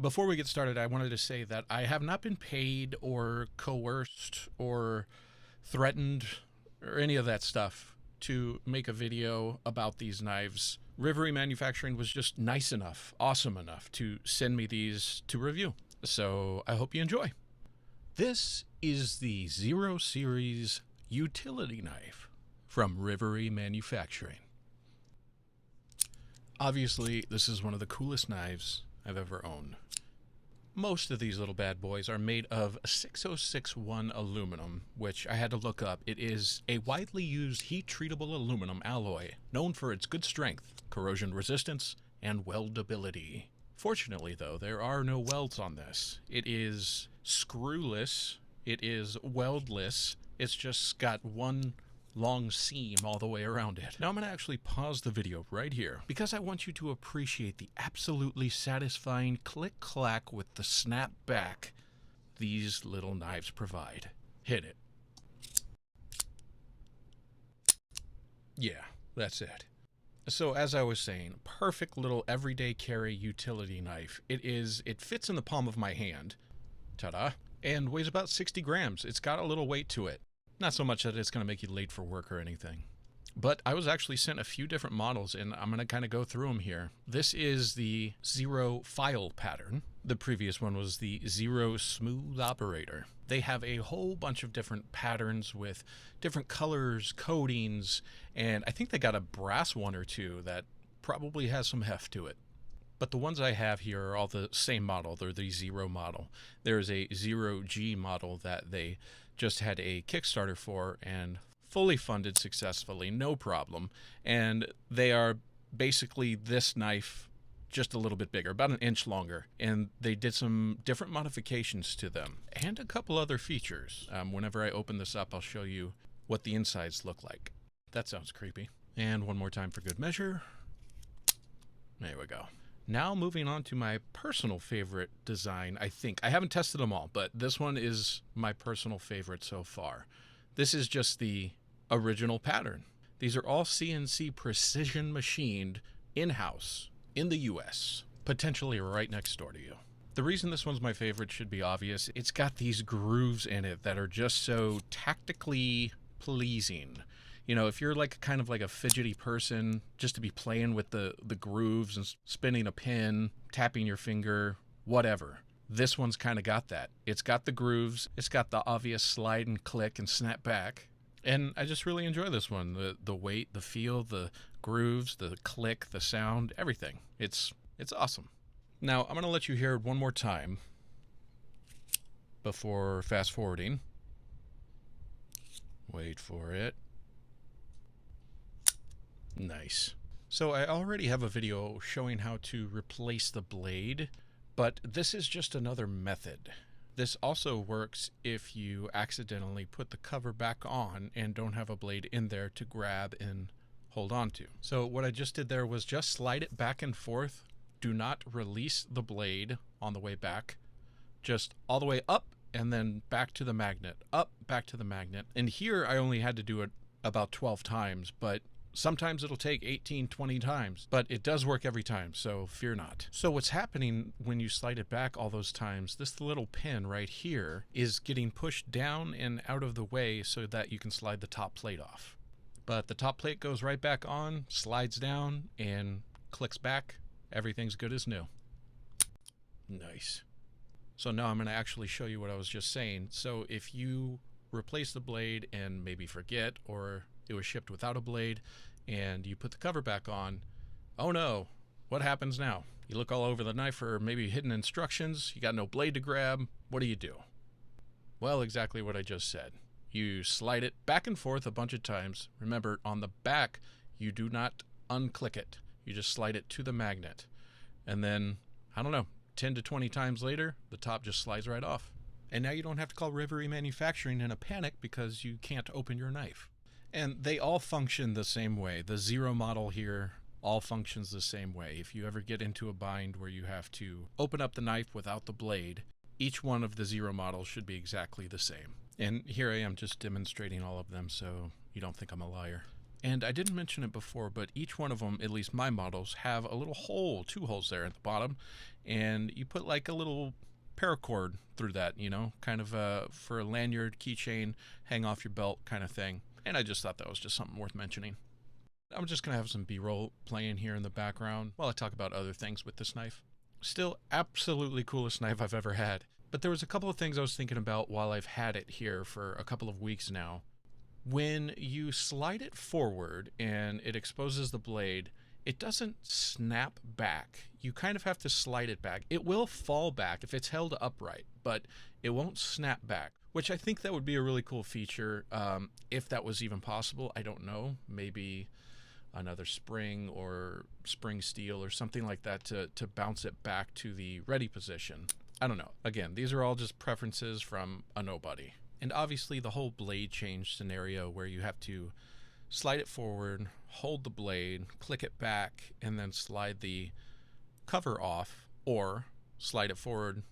Before we get started, I wanted to say that I have not been paid or coerced or threatened or any of that stuff to make a video about these knives. Rivery Manufacturing was just nice enough, awesome enough to send me these to review. So I hope you enjoy. This is the 0 Series utility knife from Rivery Manufacturing. Obviously, this is one of the coolest knives I've ever owned. Most of these little bad boys are made of 6061 aluminum, which I had to look up. It is a widely used heat-treatable aluminum alloy, known for its good strength, corrosion resistance, and weldability. Fortunately, though, there are no welds on this. It is screwless, it is weldless, it's just got one long seam all the way around it. Now I'm going to actually pause the video right here because I want you to appreciate the absolutely satisfying click-clack with the snap back these little knives provide. Hit it. Yeah, that's it. So as I was saying, perfect little everyday carry utility knife. It fits in the palm of my hand. Ta-da. And weighs about 60 grams. It's got a little weight to it. Not so much that it's going to make you late for work or anything. But I was actually sent a few different models, and I'm going to kind of go through them here. This is the 0 file pattern. The previous one was the 0 smooth operator. They have a whole bunch of different patterns with different colors, coatings, and I think they got a brass one or two that probably has some heft to it. But the ones I have here are all the same model. They're the 0 model. There's a 0G model that they just had a Kickstarter for and fully funded successfully, no problem. And they are basically this knife, just a little bit bigger, about an inch longer. And they did some different modifications to them and a couple other features. Whenever I open this up, I'll show you what the insides look like. That sounds creepy. And one more time for good measure. There we go. Now moving on to my personal favorite design, I think. I haven't tested them all, but this one is my personal favorite so far. This is just the original pattern. These are all CNC precision machined in-house in the US, potentially right next door to you. The reason this one's my favorite should be obvious. It's got these grooves in it that are just so tactically pleasing. You know, if you're like kind of like a fidgety person, just to be playing with the grooves and spinning a pin, tapping your finger, whatever. This one's kind of got that. It's got the grooves. It's got the obvious slide and click and snap back. And I just really enjoy this one. The weight, the feel, the grooves, the click, the sound, everything. It's awesome. Now, I'm going to let you hear it one more time before fast forwarding. Wait for it. Nice. So I already have a video showing how to replace the blade, but this is just another method. This also works if you accidentally put the cover back on and don't have a blade in there to grab and hold on to. So what I just did there was just slide it back and forth. Do not release the blade on the way back. Just all the way up and then back to the magnet. Up, back to the magnet. And here I only had to do it about 12 times, but sometimes it'll take 18, 20 times, but it does work every time, so fear not. So what's happening when you slide it back all those times, this little pin right here is getting pushed down and out of the way so that you can slide the top plate off. But the top plate goes right back on, slides down, and clicks back. Everything's good as new. Nice. So now I'm going to actually show you what I was just saying. So if you replace the blade and maybe forget, or it was shipped without a blade, and you put the cover back on, oh no, what happens now? You look all over the knife for maybe hidden instructions, you got no blade to grab, what do? Well, exactly what I just said. You slide it back and forth a bunch of times. Remember, on the back, you do not unclick it. You just slide it to the magnet. And then, I don't know, 10 to 20 times later, the top just slides right off. And now you don't have to call Rivery Manufacturing in a panic because you can't open your knife. And they all function the same way. The 0 model here all functions the same way. If you ever get into a bind where you have to open up the knife without the blade, each one of the 0 models should be exactly the same. And here I am just demonstrating all of them so you don't think I'm a liar. And I didn't mention it before, but each one of them, at least my models, have a little hole, 2 holes there at the bottom, and you put like a little paracord through that, kind of for a lanyard, keychain, hang off your belt kind of thing. And I just thought that was just something worth mentioning. I'm just going to have some B-roll playing here in the background while I talk about other things with this knife. Still, absolutely coolest knife I've ever had. But there was a couple of things I was thinking about while I've had it here for a couple of weeks now. When you slide it forward and it exposes the blade, it doesn't snap back. You kind of have to slide it back. It will fall back if it's held upright, but it won't snap back, which I think that would be a really cool feature. If that was even possible, I don't know. Maybe another spring or spring steel or something like that to bounce it back to the ready position. I don't know. Again, these are all just preferences from a nobody. And obviously the whole blade change scenario where you have to slide it forward, hold the blade, click it back, and then slide the cover off, or slide it forward,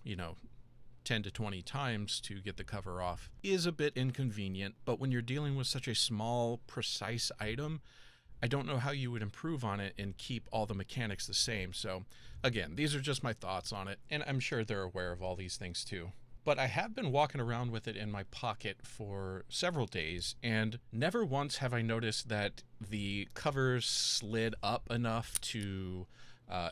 10 to 20 times to get the cover off, is a bit inconvenient. But when you're dealing with such a small, precise item, I don't know how you would improve on it and keep all the mechanics the same. So again, these are just my thoughts on it, and I'm sure they're aware of all these things too. But I have been walking around with it in my pocket for several days, and never once have I noticed that the cover slid up enough to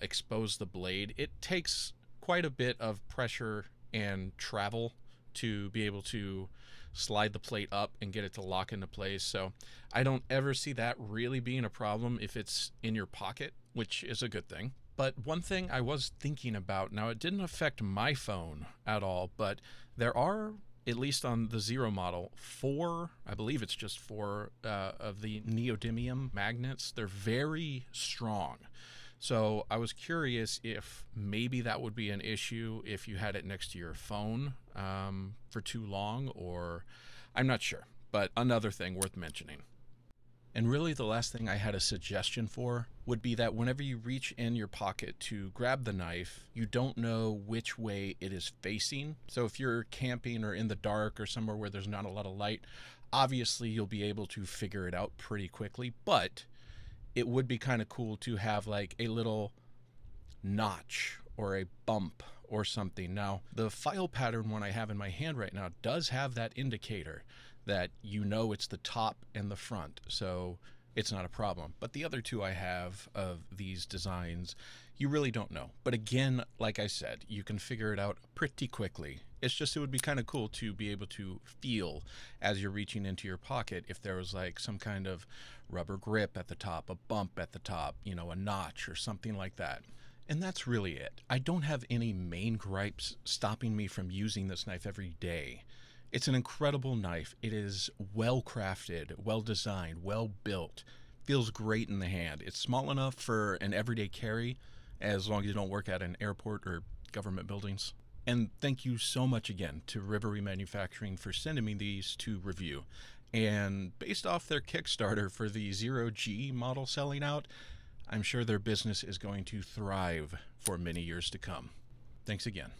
expose the blade. It takes quite a bit of pressure and travel to be able to slide the plate up and get it to lock into place. So I don't ever see that really being a problem if it's in your pocket, which is a good thing. But one thing I was thinking about, now it didn't affect my phone at all, but there are, at least on the Zero model, 4, I believe it's just 4 of the neodymium magnets. They're very strong. So I was curious if maybe that would be an issue if you had it next to your phone for too long, or I'm not sure, but another thing worth mentioning. And really the last thing I had a suggestion for would be that whenever you reach in your pocket to grab the knife, you don't know which way it is facing. So if you're camping or in the dark or somewhere where there's not a lot of light, obviously you'll be able to figure it out pretty quickly, but it would be kind of cool to have like a little notch or a bump or something. Now, the file pattern one I have in my hand right now does have that indicator that it's the top and the front, so it's not a problem. But the other two I have of these designs, you really don't know. But again, like I said, you can figure it out pretty quickly. It's just, it would be kind of cool to be able to feel as you're reaching into your pocket if there was like some kind of rubber grip at the top, a bump at the top, a notch or something like that. And that's really it. I don't have any main gripes stopping me from using this knife every day. It's an incredible knife. It is well crafted, well designed, well built, feels great in the hand. It's small enough for an everyday carry, as long as you don't work at an airport or government buildings. And thank you so much again to Rivery Manufacturing for sending me these to review. And based off their Kickstarter for the 0G model selling out, I'm sure their business is going to thrive for many years to come. Thanks again.